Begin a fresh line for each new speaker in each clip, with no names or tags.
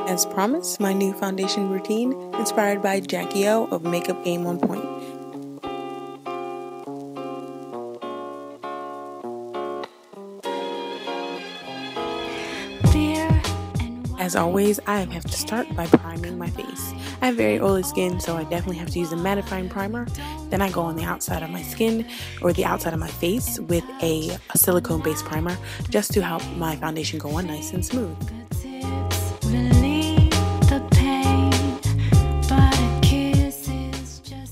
As promised, my new foundation routine inspired by Jackie O of Makeup Game on Point. As always, I have to start by priming my face. I have very oily skin, so I definitely have to use a mattifying primer. Then I go on the outside of my skin or the outside of my face with a silicone-based primer just to help my foundation go on nice and smooth.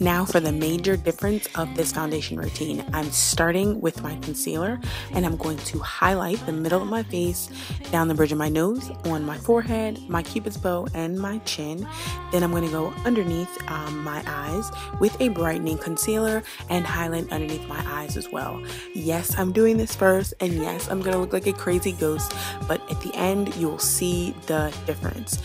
Now for the major difference of this foundation routine. I'm starting with my concealer and I'm going to highlight the middle of my face, down the bridge of my nose, on my forehead, my cupid's bow, and my chin. Then I'm going to go underneath my eyes with a brightening concealer and highlight underneath my eyes as well. Yes, I'm doing this first, and yes, I'm going to look like a crazy ghost, but at the end you'll see the difference.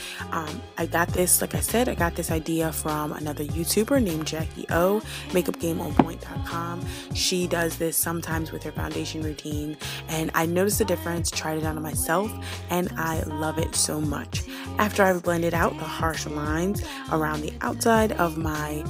I got this, like I said, I got this idea from another YouTuber named Jackie O, makeupgameonpoint.com. She does this sometimes with her foundation routine, and I noticed the difference, tried it on myself, and I love it so much. After I've blended out the harsh lines around the outside of my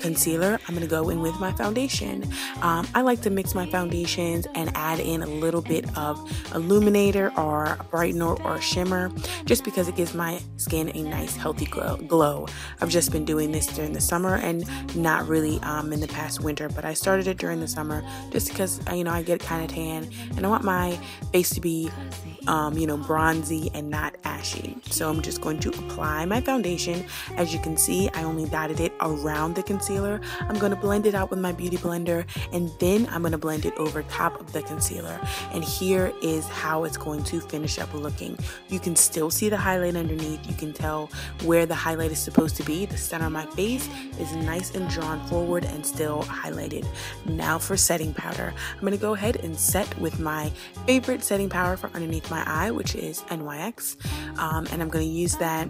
concealer, I'm going to go in with my foundation. I like to mix my foundations and add in a little bit of illuminator or brightener or shimmer, just because it gives my skin a nice healthy glow. I've just been doing this during the summer and not really in the past winter, but I started it during the summer just because I get kind of tan and I want my face to be bronzy and not ashy. So I'm just going to apply my foundation. As you can see, I only dotted it around the concealer. I'm going to blend it out with my beauty blender, and then I'm going to blend it over top of the concealer. And here is how it's going to finish up looking. You can still see the highlight underneath. You can tell where the highlight is supposed to be. The center of my face is nice and drawn forward and still highlighted. Now for setting powder. I'm going to go ahead and set with my favorite setting powder for underneath my eye, which is NYX, and I'm going to use that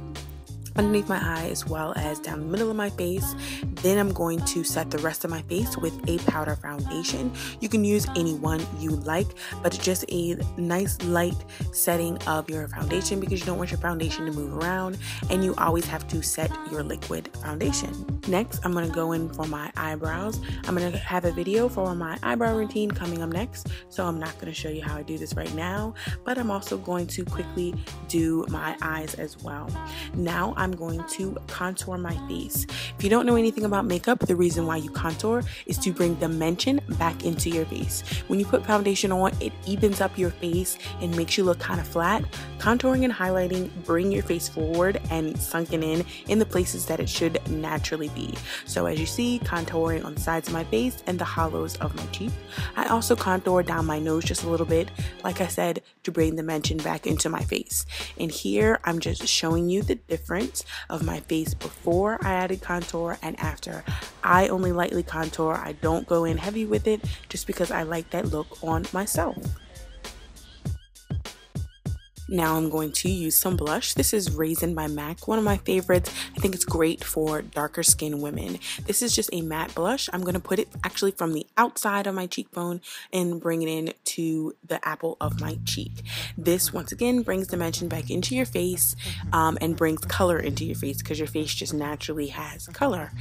underneath my eye as well as down the middle of my face. Then I'm going to set the rest of my face with a powder foundation. You can use any one you like, but just a nice light setting of your foundation because you don't want your foundation to move around, and you always have to set your liquid foundation. Next, I'm going to go in for my eyebrows. I'm going to have a video for my eyebrow routine coming up next, so I'm not going to show you how I do this right now, but I'm also going to quickly do my eyes as well. Now I'm going to contour my face. If you don't know anything about makeup, the reason why you contour is to bring dimension back into your face. When you put foundation on, it evens up your face and makes you look kind of flat. Contouring and highlighting bring your face forward and sunken in the places that it should naturally be. So as you see, contouring on the sides of my face and the hollows of my cheek. I also contour down my nose just a little bit, like I said, to bring dimension back into my face. And here I'm just showing you the difference of my face before I added contour and after. I only lightly contour. I don't go in heavy with it just because I like that look on myself. Now I'm going to use some blush. This is Raisin by MAC, one of my favorites. I think it's great for darker skin women. This is just a matte blush. I'm going to put it actually from the outside of my cheekbone and bring it in to the apple of my cheek. This once again brings dimension back into your face and brings color into your face because your face just naturally has color.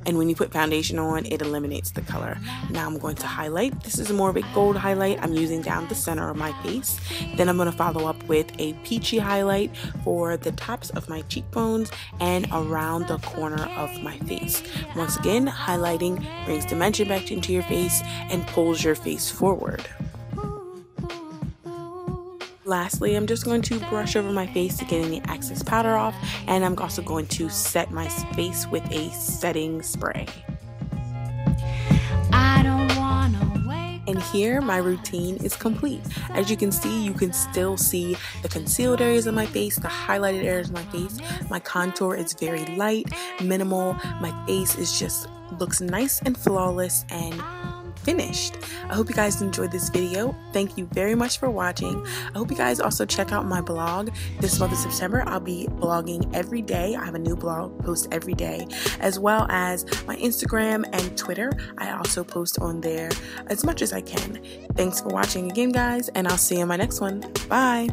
And when you put foundation on, it eliminates the color. Now I'm going to highlight. This is more of a gold highlight. I'm using down the center of my face. Then I'm going to follow up with a peachy highlight for the tops of my cheekbones and around the corner of my face. Once again, highlighting brings dimension back into your face and pulls your face forward. Lastly, I'm just going to brush over my face to get any excess powder off, and I'm also going to set my face with a setting spray. And here my routine is complete. As you can see, you can still see the concealed areas of my face, the highlighted areas of my face. My contour is very light, minimal. My face is just looks nice and flawless and finished. I hope you guys enjoyed this video. Thank you very much for watching. I hope you guys also check out my blog. This month of September, I'll be blogging every day. I have a new blog post every day, as well as my Instagram and Twitter. I also post on there as much as I can. Thanks for watching again, guys, and I'll see you in my next one. Bye.